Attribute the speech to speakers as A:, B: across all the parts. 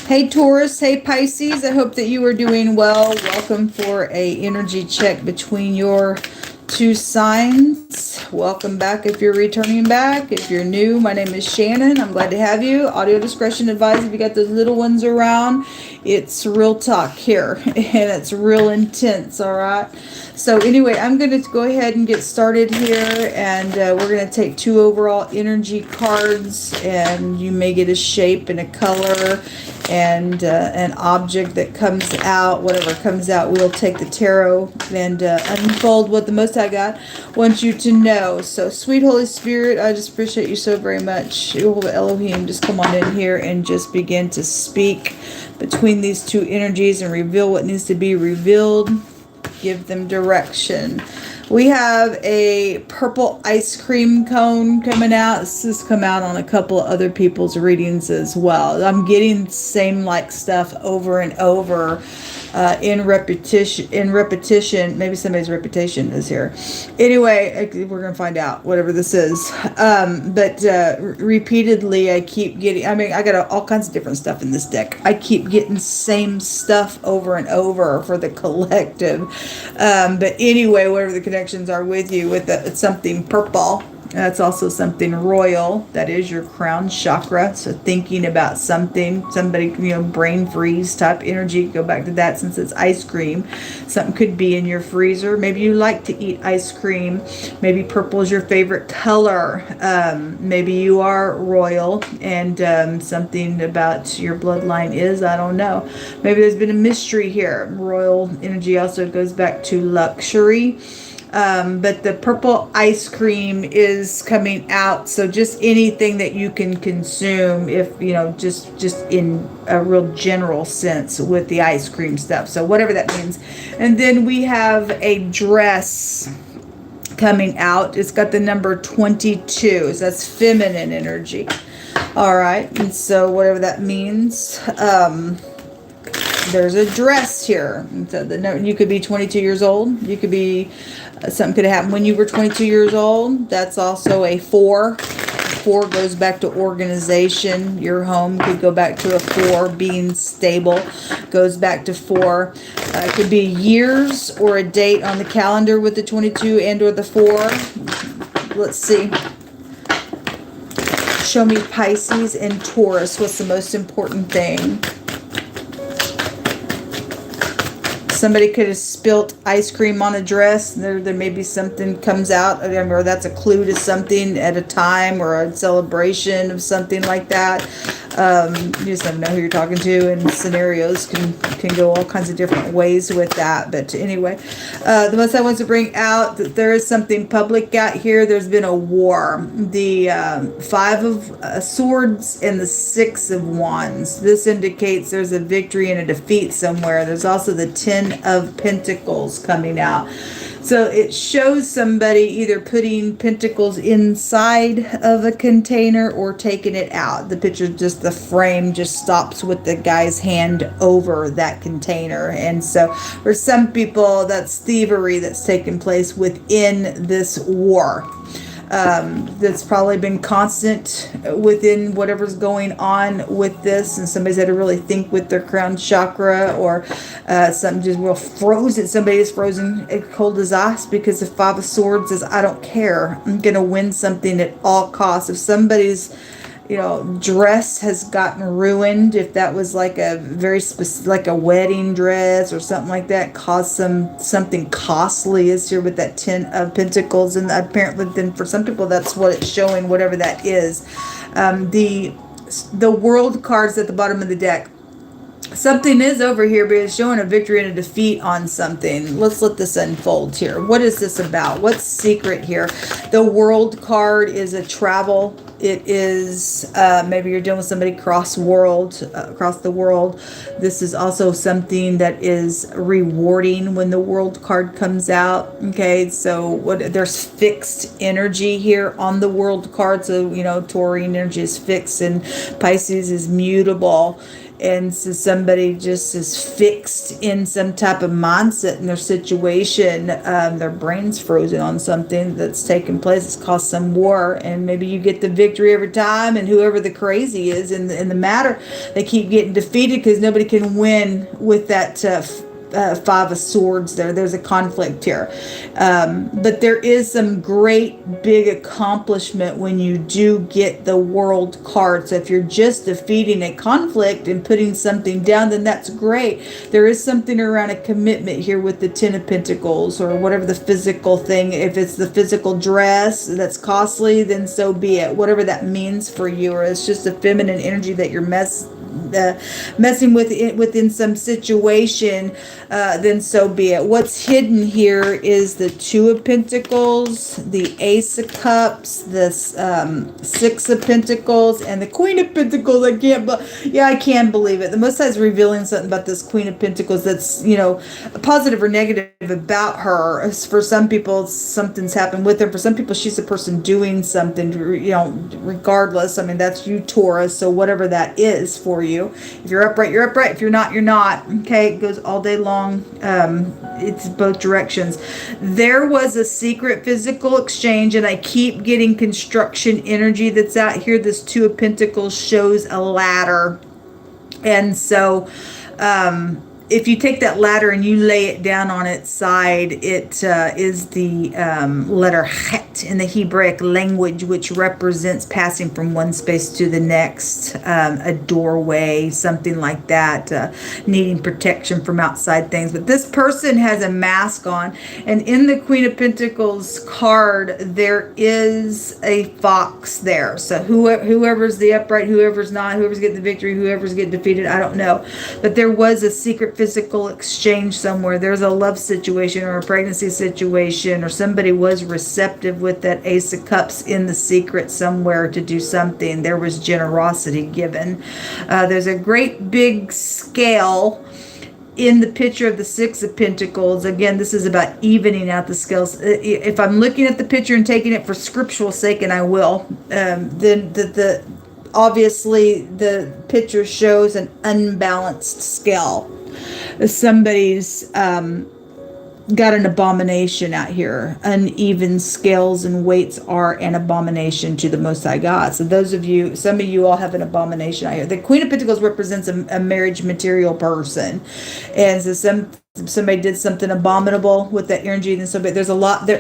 A: Hey Taurus, hey Pisces, I hope that you are doing well. Welcome for a energy check between your two signs. Welcome back if you're returning back. If you're new, my name is Shannon. I'm glad to have you. Audio discretion advised if you got those little ones around. It's real talk here and it's real intense, all right? So anyway, I'm going to go ahead and get started here, and we're going to take two overall energy cards, and you may get a shape and a color and an object that comes out. Whatever comes out, we'll take the tarot and unfold what the Most High God wants you to know. So sweet Holy Spirit, I just appreciate you so very much. Jehovah Elohim, just come on in here and just begin to speak between these two energies and reveal what needs to be revealed. Give them direction. We have a purple ice cream cone coming out. This has come out on a couple of other people's readings as well. I'm getting same like stuff over and over in repetition. Maybe somebody's reputation is here. Anyway, we're gonna find out whatever this is. But repeatedly, I keep getting. I mean, I got all kinds of different stuff in this deck. I keep getting same stuff over and over for the collective. But anyway, whatever the connections are with you, with something purple. That's also something royal. That is your crown chakra. So thinking about something, somebody, brain freeze type energy. Go back to that since it's ice cream. Something could be in your freezer. Maybe you like to eat ice cream. Maybe purple is your favorite color. Maybe you are royal and something about your bloodline is, I don't know. Maybe there's been a mystery here. Royal energy also goes back to luxury. But the purple ice cream is coming out. So just anything that you can consume, if, just in a real general sense with the ice cream stuff. So whatever that means. And then we have a dress coming out. It's got the number 22. So that's feminine energy. All right. And so whatever that means, there's a dress here. So you could be 22 years old. You could be, something could have happened when you were 22 years old. That's also a 4. 4 goes back to organization. Your home could go back to a 4. Being stable goes back to 4. It could be years or a date on the calendar with the 22 and or the 4. Let's see. Show me Pisces and Taurus. What's the most important thing? Somebody could have spilt ice cream on a dress. There may be something comes out, or that's a clue to something at a time or a celebration of something like that. You just never know who you're talking to, and scenarios can go all kinds of different ways with that. But anyway, the most I want to bring out that there is something public out here. There's been a war. The 5 of Swords and the 6 of Wands. This indicates there's a victory and a defeat somewhere. There's also the 10 of Pentacles coming out. So it shows somebody either putting pentacles inside of a container or taking it out. The picture, just the frame just stops with the guy's hand over that container. And so for some people, that's thievery that's taken place within this war. That's probably been constant within whatever's going on with this, and somebody's had to really think with their crown chakra, or something just real frozen. Somebody is frozen cold as ice because the 5 of Swords says, I don't care, I'm gonna win something at all costs. If somebody's dress has gotten ruined, if that was like a very specific, like a wedding dress or something like that, caused something costly is here with that 10 of Pentacles. And apparently then for some people that's what it's showing, whatever that is. The World cards at the bottom of the deck. Something is over here, but it's showing a victory and a defeat on something. Let's let this unfold here. What is this about? What's secret here? The World card is a travel. It is maybe you're dealing with somebody across the world. This is also something that is rewarding when the World card comes out. Okay, so there's fixed energy here on the World card. So Taurine energy is fixed and Pisces is mutable. And so somebody just is fixed in some type of mindset in their situation. Their brain's frozen on something that's taken place. It's caused some war, and maybe you get the victory every time, and whoever the crazy is in the matter, they keep getting defeated because nobody can win with that Five of Swords there. There's a conflict here. But there is some great big accomplishment when you do get the World card. So if you're just defeating a conflict and putting something down, then that's great. There is something around a commitment here with the Ten of Pentacles, or whatever the physical thing. If it's the physical dress that's costly, then so be it. Whatever that means for you, or it's just a feminine energy that you're messing with it within some situation, then so be it. What's hidden here is the Two of Pentacles, the Ace of Cups, the Six of Pentacles, and the Queen of Pentacles. I can't believe it. The Most High is revealing something about this Queen of Pentacles that's, positive or negative about her. For some people, something's happened with her. For some people, she's a person doing something, regardless. I mean, that's you, Taurus. So whatever that is for you. If you're upright, you're upright. If you're not, you're not. Okay, it goes all day long. It's both directions. There was a secret physical exchange, and I keep getting construction energy that's out here. This Two of Pentacles shows a ladder. And so if you take that ladder and you lay it down on its side, it is the letter Het in the Hebraic language, which represents passing from one space to the next, a doorway, something like that, needing protection from outside things. But this person has a mask on, and in the Queen of Pentacles card, there is a fox there. So whoever's the upright, whoever's not, whoever's getting the victory, whoever's getting defeated, I don't know. But there was a secret physical exchange somewhere. There's a love situation or a pregnancy situation, or somebody was receptive with that Ace of Cups in the secret somewhere to do something. There was generosity given. There's a great big scale in the picture of the Six of Pentacles. Again, this is about evening out the scales. If I'm looking at the picture and taking it for scriptural sake, and I will, then obviously the picture shows an unbalanced scale. Somebody's got an abomination out here. Uneven scales and weights are an abomination to the Most High God. So some of you all have an abomination out here. The Queen of Pentacles represents a marriage material person. And so somebody did something abominable with that energy, and so there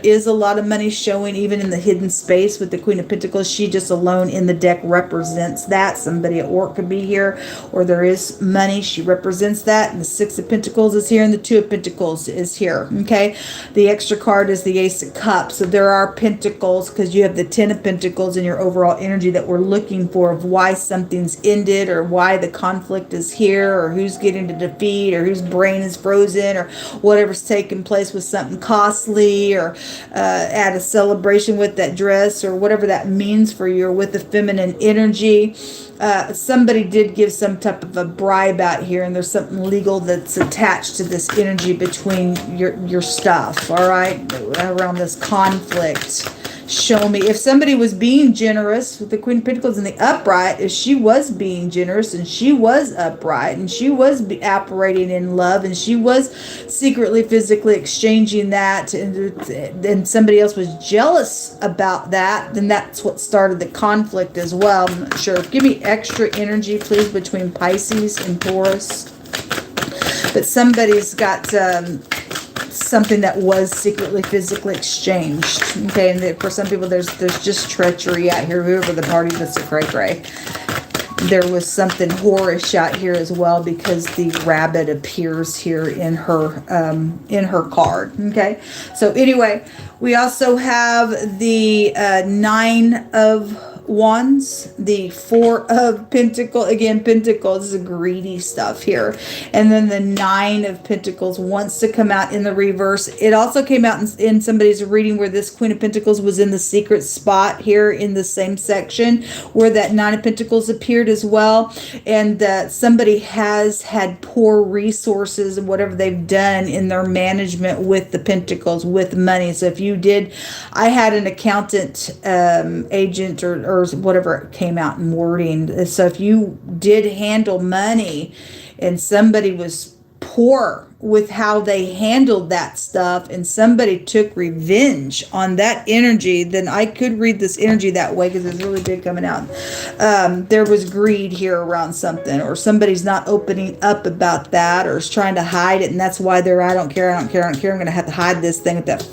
A: is a lot of money showing even in the hidden space with the Queen of Pentacles. She just alone in the deck represents that. Somebody at work could be here, or there is money. She represents that, and the Six of Pentacles is here, and the Two of Pentacles is here. Okay, the extra card is the Ace of Cups. So there are pentacles, because you have the Ten of Pentacles in your overall energy that we're looking for, of why something's ended, or why the conflict is here, or who's getting to defeat, or whose brain is frozen, or whatever's taking place with something costly, or at a celebration with that dress, or whatever that means for you, or with the feminine energy. Somebody did give some type of a bribe out here, and there's something legal that's attached to this energy between your stuff, all right, around this conflict. Show me if somebody was being generous with the Queen of Pentacles in the upright. If she was being generous, and she was upright, and she was operating in love, and she was secretly physically exchanging that, and somebody else was jealous about that, then that's what started the conflict as well. I'm not sure. Give me extra energy, please, between Pisces and Taurus. But somebody's got something that was secretly physically exchanged. Okay, and for some people there's just treachery out here. Whoever the party that's a cray. There was something whorish out here as well, because the rabbit appears here in her card. Okay, so anyway, we also have the Nine of Wands, the Four of Pentacles. Again, Pentacles is greedy stuff here. And then the Nine of Pentacles wants to come out in the reverse. It also came out in somebody's reading where this Queen of Pentacles was in the secret spot here in the same section where that Nine of Pentacles appeared as well. And that somebody has had poor resources and whatever they've done in their management with the Pentacles, with money. So if you did, I had an accountant agent or or whatever came out in wording. So if you did handle money and somebody was poor with how they handled that stuff and somebody took revenge on that energy, then I could read this energy that way because it's really big coming out. There was greed here around something, or somebody's not opening up about that, or is trying to hide it, and that's why they're I don't care, I'm going to have to hide this thing with that,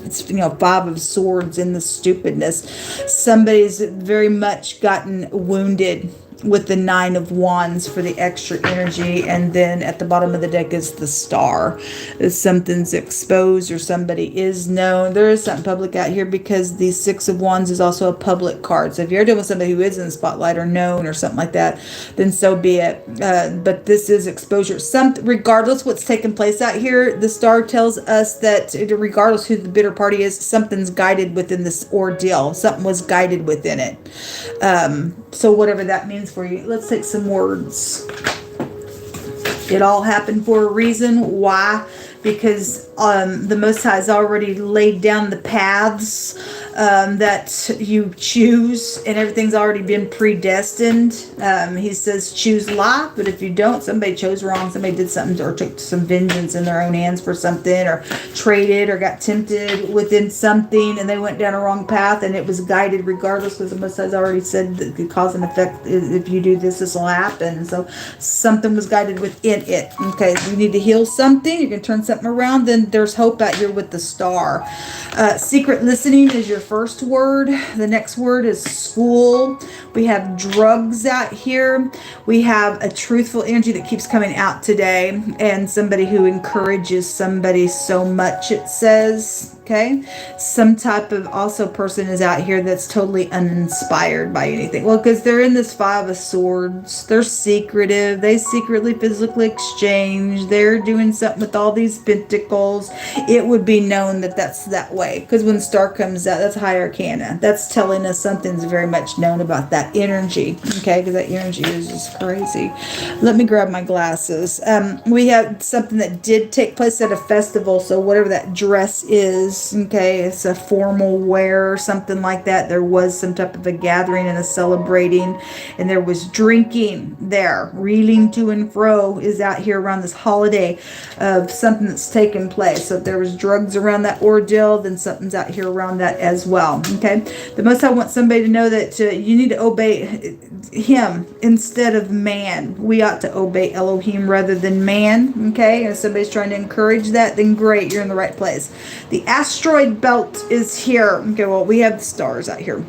A: Five of Swords in the stupidness. Somebody's very much gotten wounded with the Nine of Wands for the extra energy, and then at the bottom of the deck is the Star. If something's exposed or somebody is known, there is something public out here, because the Six of Wands is also a public card. So if you're dealing with somebody who is in the spotlight or known or something like that, then so be it. But this is exposure. Regardless what's taking place out here, the Star tells us that regardless who the bitter party is, something's guided within this ordeal. Something was guided within it. So whatever that means for you. Let's take some words. It all happened for a reason. Why? Because the Most High has already laid down the paths that you choose, and everything's already been predestined. He says choose life, but if you don't, somebody chose wrong, somebody did something or took some vengeance in their own hands for something, or traded or got tempted within something, and they went down a wrong path, and it was guided regardless, because the Most High has already said that the cause and effect, if you do this, this will happen. So something was guided within it. Okay, if you need to heal something, you can turn something around, then there's hope out here with the Star. Secret listening is your first word. The next word is school. We have drugs out here. We have a truthful energy that keeps coming out today, and somebody who encourages somebody so much, it says. Okay, some type of also person is out here that's totally uninspired by anything. Well, because they're in this Five of Swords. They're secretive. They secretly physically exchange. They're doing something with all these pentacles. It would be known that that's that way. Because when Star comes out, that's High Arcana. That's telling us something's very much known about that energy. Okay, because that energy is just crazy. Let me grab my glasses. We have something that did take place at a festival. So whatever that dress is, okay, it's a formal wear or something like that. There was some type of a gathering and a celebrating, and there was drinking there. Reeling to and fro is out here around this holiday of something that's taken place. So if there was drugs around that ordeal, then something's out here around that as well. Okay, the Most High wants somebody to know that you need to obey him instead of man. We ought to obey Elohim rather than man. Okay, and if somebody's trying to encourage that, then great, you're in the right place. The asteroid belt is here. Okay, well, we have the stars out here.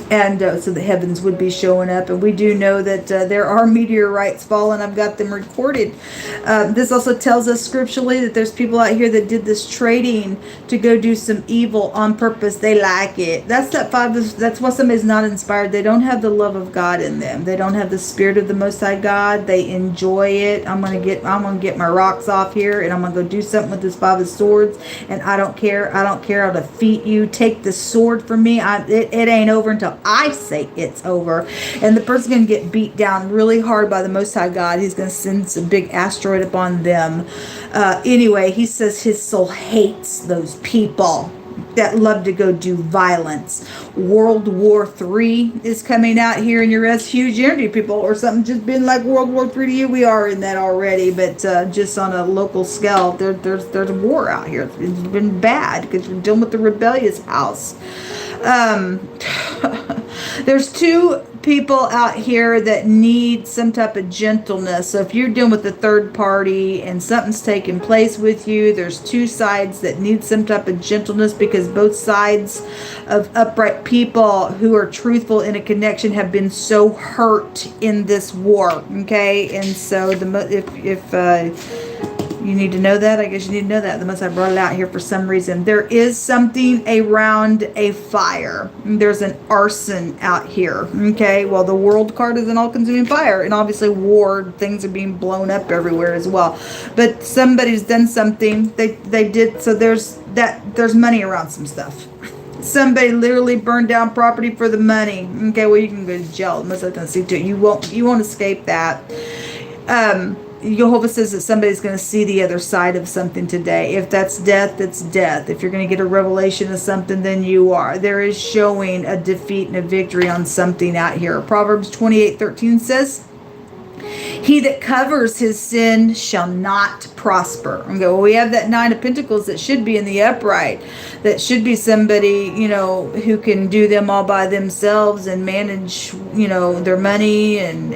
A: And so the heavens would be showing up. And we do know that there are meteorites falling. I've got them recorded. This also tells us scripturally that there's people out here that did this trading to go do some evil on purpose. They like it. That's that's why somebody's not inspired. They don't have the love of God in them. They don't have the spirit of the Most High God. They enjoy it. I'm gonna get my rocks off here, and I'm gonna go do something with this Five of Swords. And I don't care. I'll defeat you. Take the sword from me. It ain't over until I say it's over. And the person's going to get beat down really hard by the Most High God. He's going to send some big asteroid upon them. Anyway, he says his soul hates those people that love to go do violence. World War III is coming out here, and you're huge energy people, or something just been like World War III to you. We are in that already, but just on a local scale, there's a war out here. It's been bad because we're dealing with the rebellious house. There's two people out here that need some type of gentleness. So if you're dealing with a third party and something's taking place with you, there's two sides that need some type of gentleness, because both sides of upright people who are truthful in a connection have been so hurt in this war. Okay, and so if you need to know that. I guess you need to know that. The Most High brought it out here for some reason. There is something around a fire. There's an arson out here. Okay, well, the World card is an all-consuming fire. And obviously war, things are being blown up everywhere as well. But somebody's done something. They did. So there's money around some stuff. Somebody literally burned down property for the money. Okay, well, you can go to jail. The Most High's going to see to it. You won't escape that. Jehovah says that somebody's going to see the other side of something today. If that's death, that's death. If you're going to get a revelation of something, then you are. There is showing a defeat and a victory on something out here. Proverbs 28:13 says, he that covers his sin shall not prosper. Okay, well, we have that Nine of Pentacles that should be in the upright. That should be somebody, you know, who can do them all by themselves and manage, you know, their money and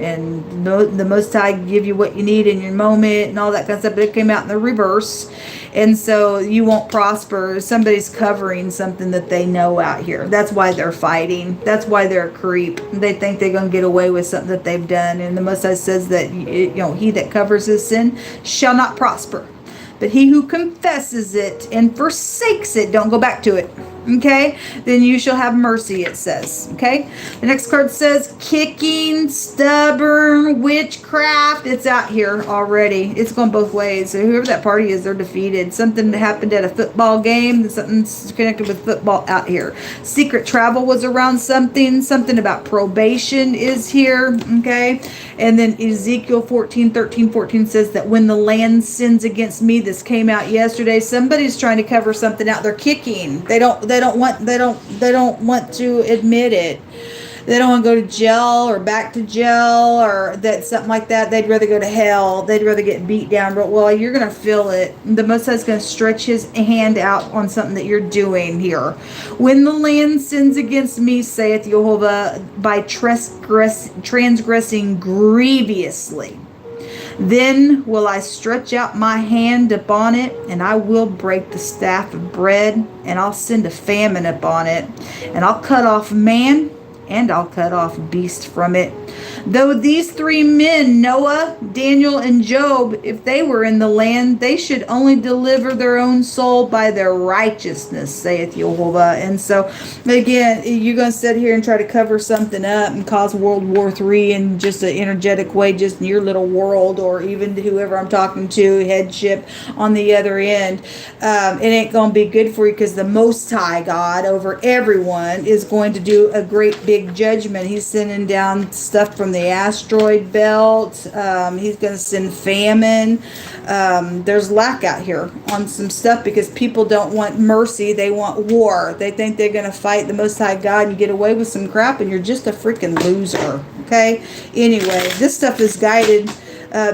A: the Most High give you what you need in your moment and all that kind of stuff. But it came out in the reverse. And so you won't prosper. Somebody's covering something that they know out here. That's why they're fighting. That's why they're a creep. They think they're going to get away with something that they've done. And the Most High says that, you know, he that covers his sin shall not prosper. But he who confesses it and forsakes it, don't go back to it. Okay, then you shall have mercy, it says. Okay, the next card says kicking, stubborn, witchcraft. It's out here already. It's going both ways. So whoever that party is, they're defeated. Something that happened at a football game, something's connected with football out here. Secret travel was around something about probation is here. Okay, and then Ezekiel 14:13-14 says that when the land sins against me, this came out yesterday. Somebody's trying to cover something out. They're kicking. They don't want to admit it. They don't want to go to jail or back to jail or that something like that. They'd rather go to hell. They'd rather get beat down. But well, you're gonna feel it. The Most High is gonna stretch his hand out on something that you're doing here. When the land sins against me, saith Jehovah, by transgressing grievously, then will I stretch out my hand upon it, and I will break the staff of bread, and I'll send a famine upon it, and I'll cut off man, and I'll cut off beast from it. Though these three men, Noah, Daniel, and Job, if they were in the land, they should only deliver their own soul by their righteousness, saith Jehovah. And so, again, you're going to sit here and try to cover something up and cause World War III in just an energetic way, just in your little world, or even whoever I'm talking to, headship on the other end. It ain't going to be good for you, because the Most High God over everyone is going to do a great big judgment. He's sending down stuff from the asteroid belt. He's going to send famine. There's lack out here on some stuff because people don't want mercy. They want war. They think they're going to fight the Most High God and get away with some crap, and you're just a freaking loser. Okay? Anyway, this stuff is guided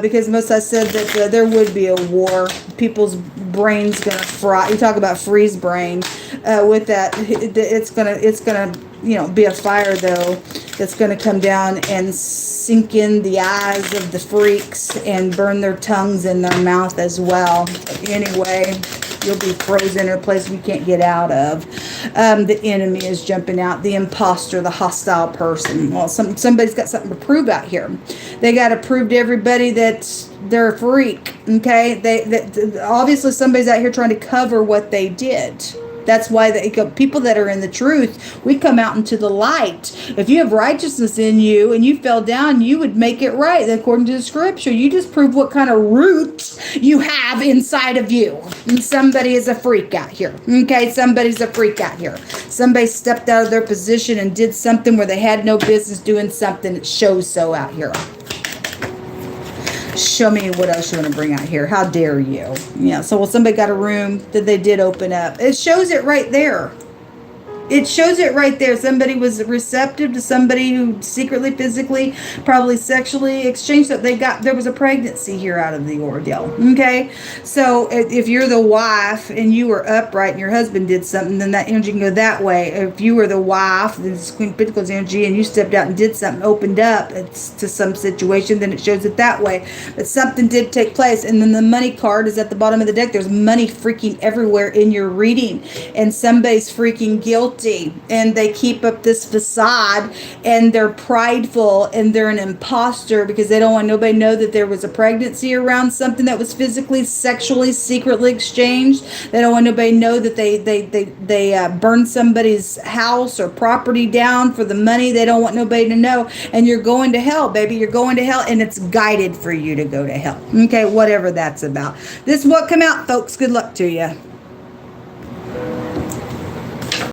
A: because Most High said that there would be a war. People's brains going to fry. You talk about freeze brain. With that, it's gonna you know, be a fire though that's going to come down and sink in the eyes of the freaks and burn their tongues in their mouth as well. Anyway, you'll be frozen in a place you can't get out of. The enemy is jumping out, the imposter, the hostile person. Well, somebody's got something to prove out here. They got to prove to everybody that they're a freak. Okay, obviously somebody's out here trying to cover what they did. That's why people that are in the truth, we come out into the light. If you have righteousness in you and you fell down, you would make it right. According to the scripture, you just prove what kind of roots you have inside of you. And somebody is a freak out here. Okay, somebody's a freak out here. Somebody stepped out of their position and did something where they had no business doing something. It shows so out here. Show me what else you want to bring out here. How dare you? Yeah, so well, somebody got a room that they did open up. It shows it right there. It shows it right there. Somebody was receptive to somebody who secretly, physically, probably sexually exchanged that. There was a pregnancy here out of the ordeal. Okay? So if you're the wife and you were upright and your husband did something, then that energy can go that way. If you were the wife, this is Queen of Pentacles energy, and you stepped out and did something, opened up to some situation, then it shows it that way. But something did take place. And then the money card is at the bottom of the deck. There's money freaking everywhere in your reading. And somebody's freaking guilty. And they keep up this facade, and they're prideful, and they're an imposter because they don't want nobody to know that there was a pregnancy around something that was physically, sexually, secretly exchanged. They don't want nobody to know that they burned somebody's house or property down for the money. They don't want nobody to know. And you're going to hell, baby. You're going to hell, and it's guided for you to go to hell. Okay, whatever that's about. This is what come out, folks. Good luck to you.